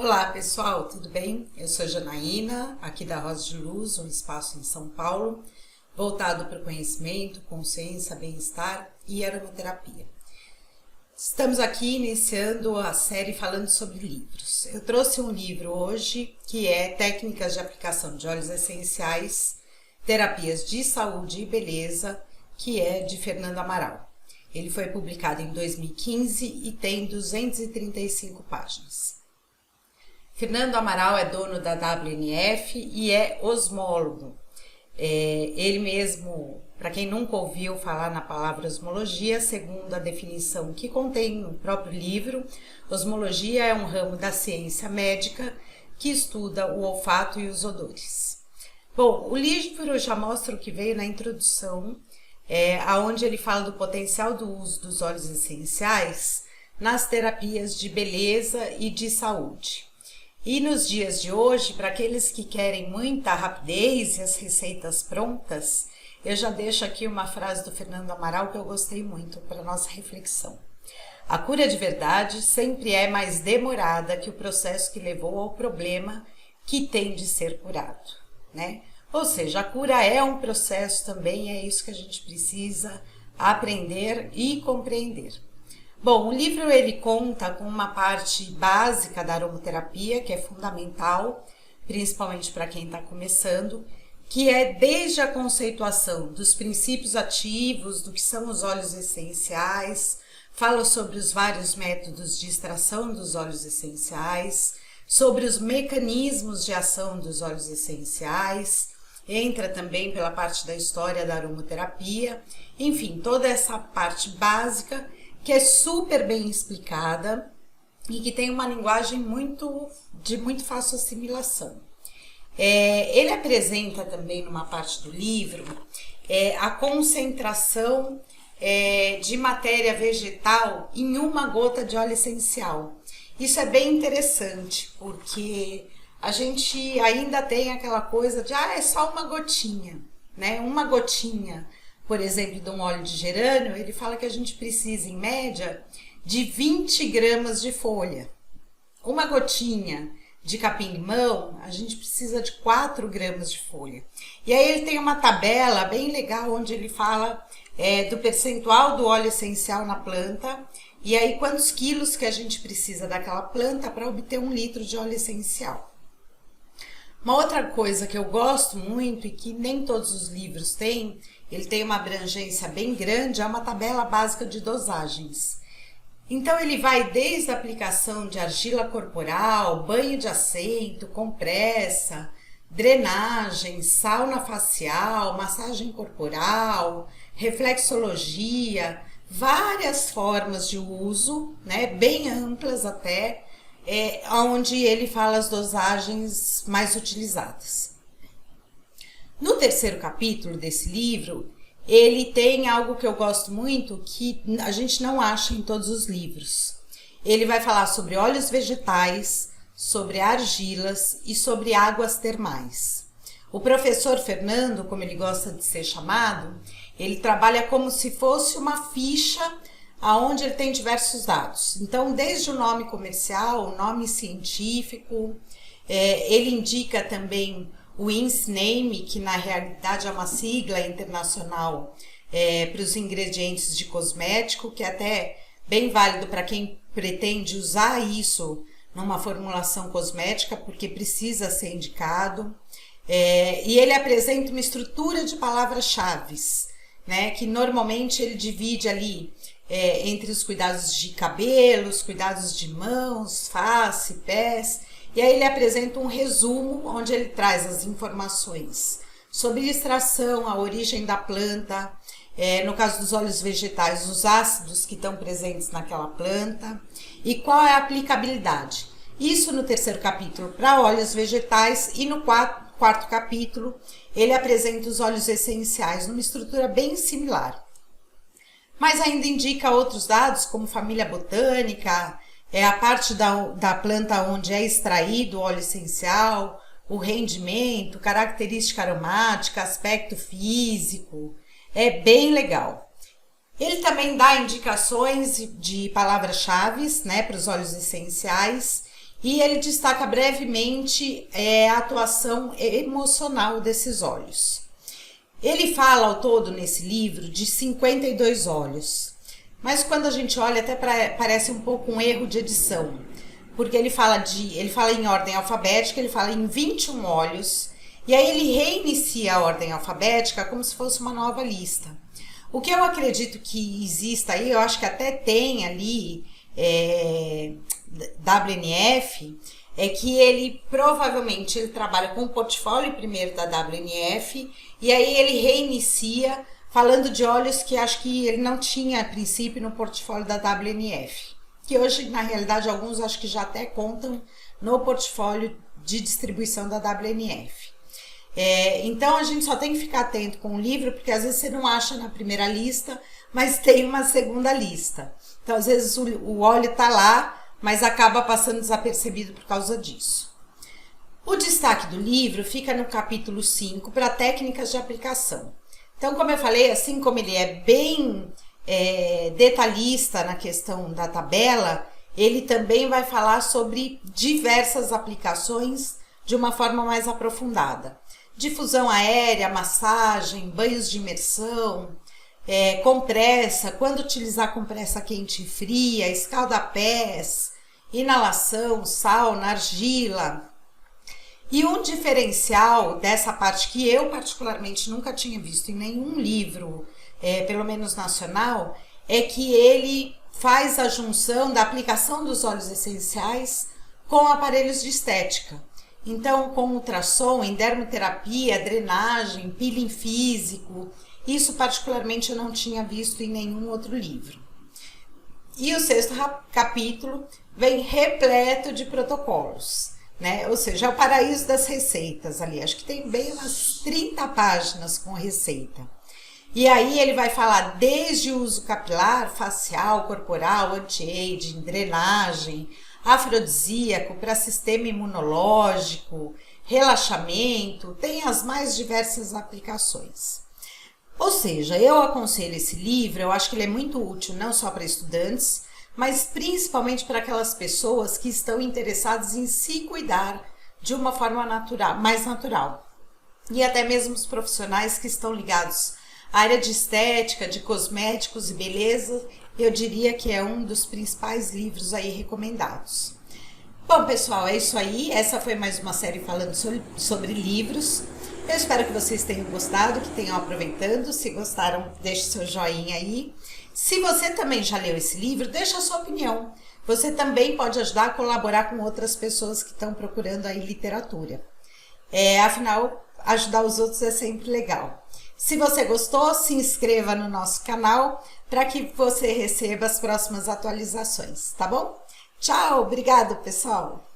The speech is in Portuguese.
Olá pessoal, tudo bem? Eu sou Janaína, aqui da Rosa de Luz, um espaço em São Paulo, voltado para o conhecimento, consciência, bem-estar e aromaterapia. Estamos aqui iniciando a série falando sobre livros. Eu trouxe um livro hoje que é Técnicas de Aplicação de Óleos Essenciais, Terapias de Saúde e Beleza, que é de Fernando Amaral. Ele foi publicado em 2015 e tem 235 páginas. Fernando Amaral é dono da WNF e é osmólogo. Ele mesmo, para quem nunca ouviu falar na palavra osmologia, segundo a definição que contém no próprio livro, osmologia é um ramo da ciência médica que estuda o olfato e os odores. Bom, o livro já mostra o que veio na introdução, onde ele fala do potencial do uso dos óleos essenciais nas terapias de beleza e de saúde. E nos dias de hoje, para aqueles que querem muita rapidez e as receitas prontas, eu já deixo aqui uma frase do Fernando Amaral que eu gostei muito para nossa reflexão. A cura de verdade sempre é mais demorada que o processo que levou ao problema que tem de ser curado, né? Ou seja, a cura é um processo também, é isso que a gente precisa aprender e compreender. Bom, o livro ele conta com uma parte básica da aromaterapia, que é fundamental, principalmente para quem está começando, que é desde a conceituação dos princípios ativos, do que são os óleos essenciais, fala sobre os vários métodos de extração dos óleos essenciais, sobre os mecanismos de ação dos óleos essenciais, entra também pela parte da história da aromaterapia, enfim, toda essa parte básica que é super bem explicada e que tem uma linguagem de muito fácil assimilação. Ele apresenta também numa parte do livro a concentração de matéria vegetal em uma gota de óleo essencial. Isso é bem interessante, porque a gente ainda tem aquela coisa de é só uma gotinha, né? Uma gotinha, por exemplo, de um óleo de gerânio, ele fala que a gente precisa, em média, de 20 gramas de folha. Uma gotinha de capim-limão, a gente precisa de 4 gramas de folha. E aí ele tem uma tabela bem legal, onde ele fala do percentual do óleo essencial na planta, e aí quantos quilos que a gente precisa daquela planta para obter 1 litro de óleo essencial. Uma outra coisa que eu gosto muito e que nem todos os livros têm, ele tem uma abrangência bem grande, é uma tabela básica de dosagens. Então ele vai desde a aplicação de argila corporal, banho de assento, compressa, drenagem, sauna facial, massagem corporal, reflexologia, várias formas de uso, né, bem amplas até, onde ele fala as dosagens mais utilizadas. No terceiro capítulo desse livro, ele tem algo que eu gosto muito, que a gente não acha em todos os livros. Ele vai falar sobre óleos vegetais, sobre argilas e sobre águas termais. O professor Fernando, como ele gosta de ser chamado, ele trabalha como se fosse uma ficha onde ele tem diversos dados. Então, desde o nome comercial, o nome científico, ele indica também o INSNAME, que na realidade é uma sigla internacional para os ingredientes de cosmético, que é até bem válido para quem pretende usar isso numa formulação cosmética, porque precisa ser indicado. E ele apresenta uma estrutura de palavras-chave, né, que normalmente ele divide ali entre os cuidados de cabelo, os cuidados de mãos, face, pés, e aí ele apresenta um resumo onde ele traz as informações sobre extração, a origem da planta, no caso dos óleos vegetais, os ácidos que estão presentes naquela planta e qual é a aplicabilidade. Isso no terceiro capítulo para óleos vegetais, e no quarto capítulo ele apresenta os óleos essenciais numa estrutura bem similar. Mas ainda indica outros dados, como família botânica, a parte da planta onde é extraído o óleo essencial, o rendimento, característica aromática, aspecto físico. É bem legal. Ele também dá indicações de palavras-chave, né, para os óleos essenciais, e ele destaca brevemente a atuação emocional desses óleos. Ele fala ao todo nesse livro de 52 óleos, mas quando a gente olha até parece um pouco um erro de edição, porque ele fala em ordem alfabética, ele fala em 21 óleos, e aí ele reinicia a ordem alfabética como se fosse uma nova lista. O que eu acredito que exista aí, eu acho que até tem ali WNF, é que ele provavelmente trabalha com o portfólio primeiro da WNF e aí ele reinicia falando de óleos que acho que ele não tinha a princípio no portfólio da WNF, que hoje na realidade alguns acho que já até contam no portfólio de distribuição da WNF. Então a gente só tem que ficar atento com o livro, porque às vezes você não acha na primeira lista, mas tem uma segunda lista. Então às vezes o óleo está lá, mas acaba passando desapercebido por causa disso. O destaque do livro fica no capítulo 5 para técnicas de aplicação. Então, como eu falei, assim como ele é bem detalhista na questão da tabela, ele também vai falar sobre diversas aplicações de uma forma mais aprofundada. Difusão aérea, massagem, banhos de imersão, compressa, quando utilizar compressa quente e fria, escaldapés, inalação, sauna, argila. E um diferencial dessa parte que eu particularmente nunca tinha visto em nenhum livro, pelo menos nacional, é que ele faz a junção da aplicação dos óleos essenciais com aparelhos de estética. Então, com ultrassom, em dermoterapia, drenagem, peeling físico, isso particularmente eu não tinha visto em nenhum outro livro. E o 6º capítulo vem repleto de protocolos, né? Ou seja, é o paraíso das receitas ali. Acho que tem bem umas 30 páginas com receita. E aí ele vai falar desde o uso capilar, facial, corporal, anti-aging, drenagem, afrodisíaco, para sistema imunológico, relaxamento, tem as mais diversas aplicações. Ou seja, eu aconselho esse livro, eu acho que ele é muito útil não só para estudantes, mas principalmente para aquelas pessoas que estão interessadas em se cuidar de uma forma mais natural. E até mesmo os profissionais que estão ligados à área de estética, de cosméticos e beleza, eu diria que é um dos principais livros aí recomendados. Bom, pessoal, é isso aí. Essa foi mais uma série falando sobre livros. Eu espero que vocês tenham gostado, que tenham aproveitando. Se gostaram, deixe seu joinha aí. Se você também já leu esse livro, deixa a sua opinião. Você também pode ajudar a colaborar com outras pessoas que estão procurando aí literatura. Afinal, ajudar os outros é sempre legal. Se você gostou, se inscreva no nosso canal para que você receba as próximas atualizações, tá bom? Tchau, obrigado, pessoal!